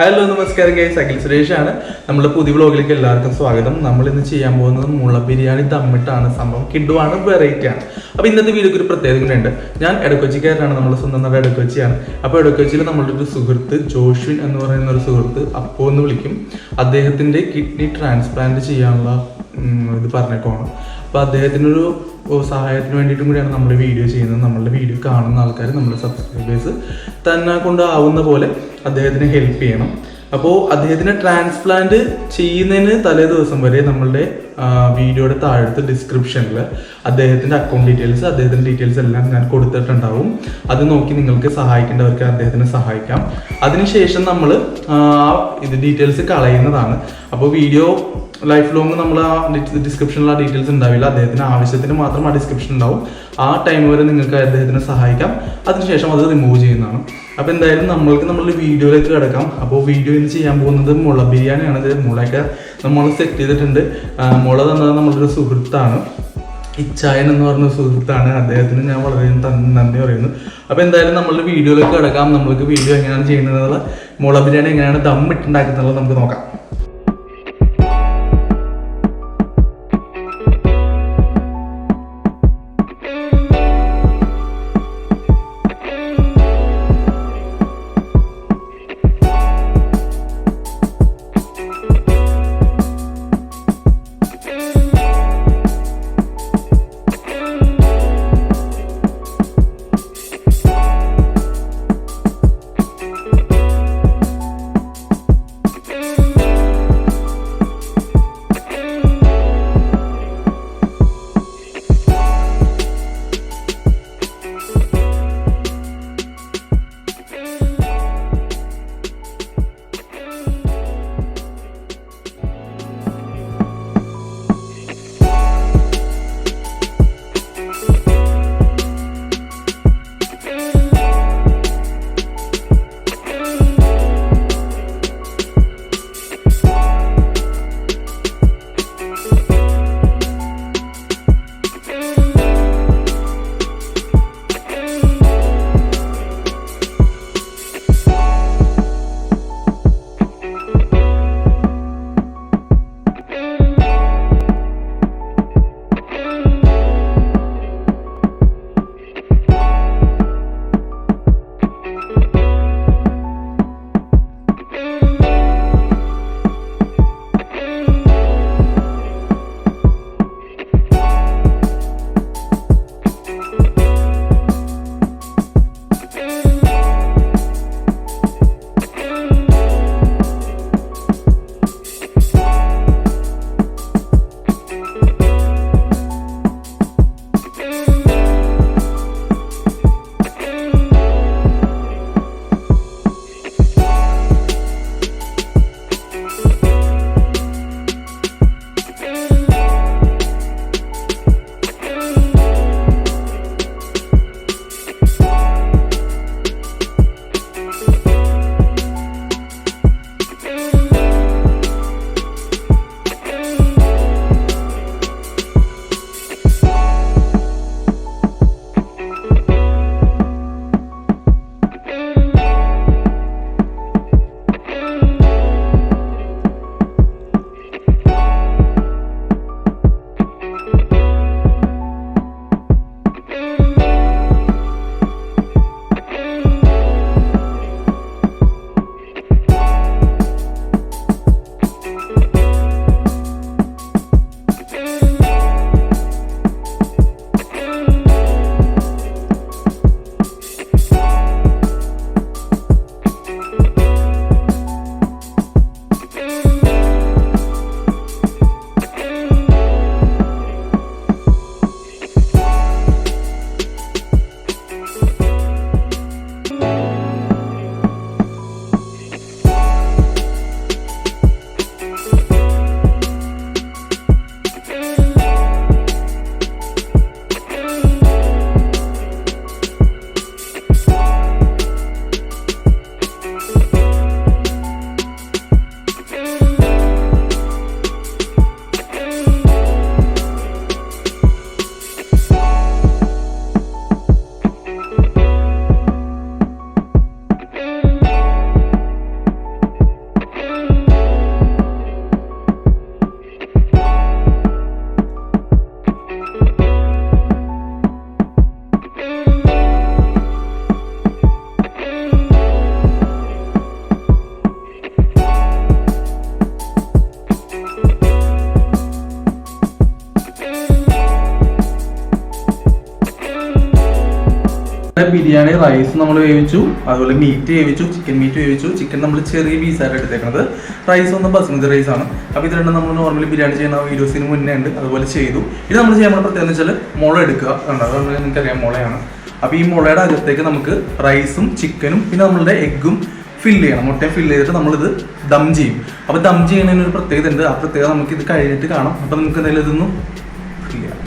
Hello നമസ്കാരം guys, Akhil Suresh ആണ്. നമ്മുടെ പുതിയ വ്ളോഗിലേക്ക് എല്ലാവർക്കും സ്വാഗതം. നമ്മൾ ഇന്ന് ചെയ്യാൻ പോകുന്നത് മുള ബിരിയാണി ദമ്മിട്ടാണ്. സംഭവം കിഡുവാണ്, വെറൈറ്റി ആണ്. അപ്പോൾ ഇന്നത്തെ വീഡിയോക്ക് ഒരു പ്രത്യേകത ഉണ്ട്. ഞാൻ എടക്കൊച്ചിക്കാരനാണ്, നമ്മുടെ സ്വന്തം നാട് എടക്കൊച്ചിയാണ്. അപ്പോൾ എടക്കൊച്ചിയിൽ നമ്മളുടെ ഒരു സുഹൃത്ത് ജോഷ്വിൻ എന്ന് പറയുന്ന ഒരു സുഹൃത്ത് അപ്പോ എന്ന് വിളിക്കും. അദ്ദേഹത്തിൻ്റെ കിഡ്നി ട്രാൻസ്പ്ലാന്റ് ചെയ്യാനുള്ള ഇത് പറഞ്ഞേക്കുവാണ്. അപ്പോൾ അദ്ദേഹത്തിനൊരു സഹായത്തിന് വേണ്ടിയിട്ടും കൂടിയാണ് നമ്മൾ വീഡിയോ ചെയ്യുന്നത്. നമ്മളുടെ വീഡിയോ കാണുന്ന ആൾക്കാർ, നമ്മുടെ സബ്സ്ക്രൈബേഴ്സ് തന്നെ കൊണ്ടാവുന്ന പോലെ അദ്ദേഹത്തിന് ഹെൽപ്പ് ചെയ്യണം. അപ്പോൾ അദ്ദേഹത്തിന് ട്രാൻസ്പ്ലാന്റ് ചെയ്യുന്നതിന് തലേ ദിവസം വരെ നമ്മളുടെ വീഡിയോയുടെ താഴത്തെ ഡിസ്ക്രിപ്ഷനിൽ അദ്ദേഹത്തിൻ്റെ അക്കൗണ്ട് ഡീറ്റെയിൽസ്, അദ്ദേഹത്തിൻ്റെ ഡീറ്റെയിൽസ് എല്ലാം ഞാൻ കൊടുത്തിട്ടുണ്ടാവും. അത് നോക്കി നിങ്ങൾക്ക് സഹായിക്കേണ്ടവർക്ക് അദ്ദേഹത്തിനെ സഹായിക്കാം. അതിനുശേഷം നമ്മൾ ഇത് ഡീറ്റെയിൽസ് കളയുന്നതാണ്. അപ്പോൾ വീഡിയോ ലൈഫ് ലോങ് നമ്മൾ ആ ഡിസ്ക്രിപ്ഷനിൽ ആ ഡീറ്റെയിൽസ് ഉണ്ടാവില്ല. അദ്ദേഹത്തിന് ആവശ്യത്തിന് മാത്രം ആ ഡിസ്ക്രിപ്ഷൻ ഉണ്ടാവും. ആ ടൈം വരെ നിങ്ങൾക്ക് അദ്ദേഹത്തിനെ സഹായിക്കാം. അതിനുശേഷം അത് റിമൂവ് ചെയ്യുന്നതാണ്. അപ്പോൾ എന്തായാലും നമ്മളുടെ വീഡിയോയിലേക്ക് കിടക്കാം. അപ്പോൾ വീഡിയോ ഇന്ന് ചെയ്യാൻ പോകുന്നത് മുള ബിരിയാണിയാണ്. ഇത് മുളയൊക്കെ നമ്മൾ സെറ്റ് ചെയ്തിട്ടുണ്ട്. മുള തന്നത് നമ്മളൊരു സുഹൃത്താണ്, ഇച്ചായൻ എന്ന് പറഞ്ഞ സുഹൃത്താണ്. അദ്ദേഹത്തിന് ഞാൻ വളരെ നന്ദി പറയുന്നു. അപ്പോൾ എന്തായാലും നമ്മളുടെ വീഡിയോയിലേക്ക് കിടക്കാം. നമ്മൾക്ക് വീഡിയോ എങ്ങനെയാണ് ചെയ്യുന്നത്, മുള ബിരിയാണി എങ്ങനെയാണ് ദം ഇട്ടുണ്ടാക്കുന്നത് നമുക്ക് നോക്കാം. ബിരിയാണി റൈസ് നമ്മൾ വേവിച്ചു, അതുപോലെ മീറ്റ് വേവിച്ചു, ചിക്കൻ മീറ്റ് വേവിച്ചു. ചിക്കൻ നമ്മൾ ചെറിയ പീസായിട്ട് എടുത്തേക്കുന്നത്. റൈസ് ഒന്ന് ബസ്മതി റൈസ് ആണ്. അപ്പോൾ ഇത് രണ്ടും നമ്മൾ നോർമലി ബിരിയാണി ചെയ്യുന്ന വീഡിയോസിന് മുന്നേ ഉണ്ട്, അതുപോലെ ചെയ്തു. ഇത് നമ്മൾ ചെയ്യാൻ പ്രത്യേകത എന്ന് വെച്ചാൽ മുള എടുക്കുക, അതുകൊണ്ട് നിങ്ങൾക്കറിയാം മുളയാണ്. അപ്പോൾ ഈ മുളയുടെ അകത്തേക്ക് നമുക്ക് റൈസും ചിക്കനും പിന്നെ നമ്മളുടെ എഗ്ഗും ഫില്ല് ചെയ്യണം. മുട്ടയും ഫില്ല് ചെയ്തിട്ട് നമ്മളിത് ദം ചെയ്യും. അപ്പോൾ ദം ചെയ്യുന്നതിന് ഒരു പ്രത്യേകത ഉണ്ട്. ആ പ്രത്യേകത നമുക്ക് ഇത് കഴിഞ്ഞിട്ട് കാണാം. അപ്പോൾ നമുക്ക് എന്തായാലും ഇതൊന്നും ഫില്ല് ചെയ്യാം.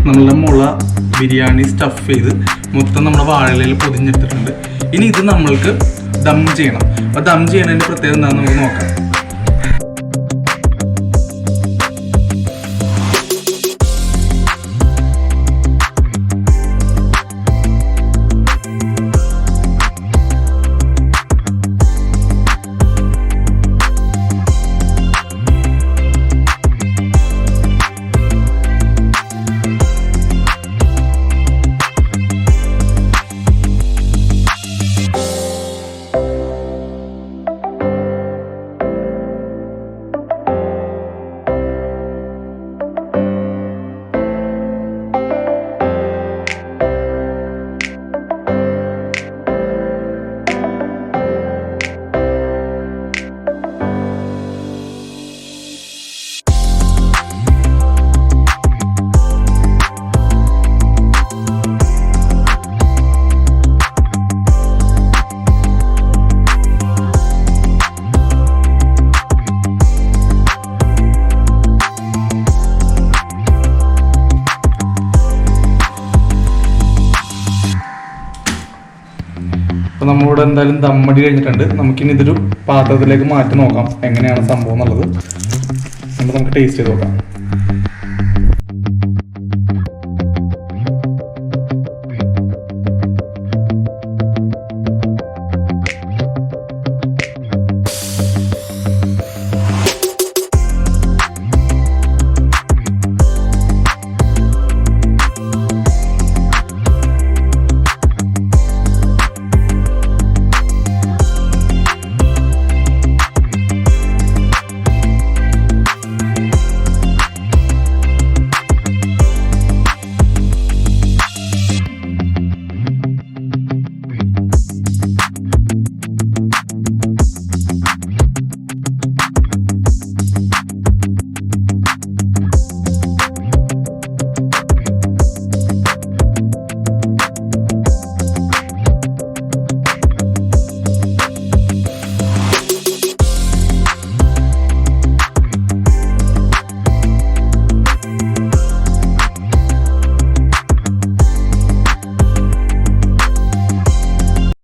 നമ്മളുടെ മുള ബിരിയാണി സ്റ്റഫ് ചെയ്ത് മൊത്തം നമ്മുടെ വാഴയിലയിൽ പൊതിഞ്ഞെടുത്തിട്ടുണ്ട്. ഇനി ഇത് നമ്മൾക്ക് ദം ചെയ്യണം. അപ്പോൾ ദം ചെയ്യണതിൻ്റെ പ്രത്യേകത എന്താണെന്ന് നമുക്ക് നോക്കാം. നമ്മളിവിടെ എന്തായാലും ദമ്മടി കഴിഞ്ഞിട്ടുണ്ട്. നമുക്കിനി ഇതൊരു പാത്രത്തിലേക്ക് മാറ്റി നോക്കാം എങ്ങനെയാണ് സംഭവം എന്നുള്ളത്. നമുക്ക് ടേസ്റ്റ് ചെയ്ത് നോക്കാം.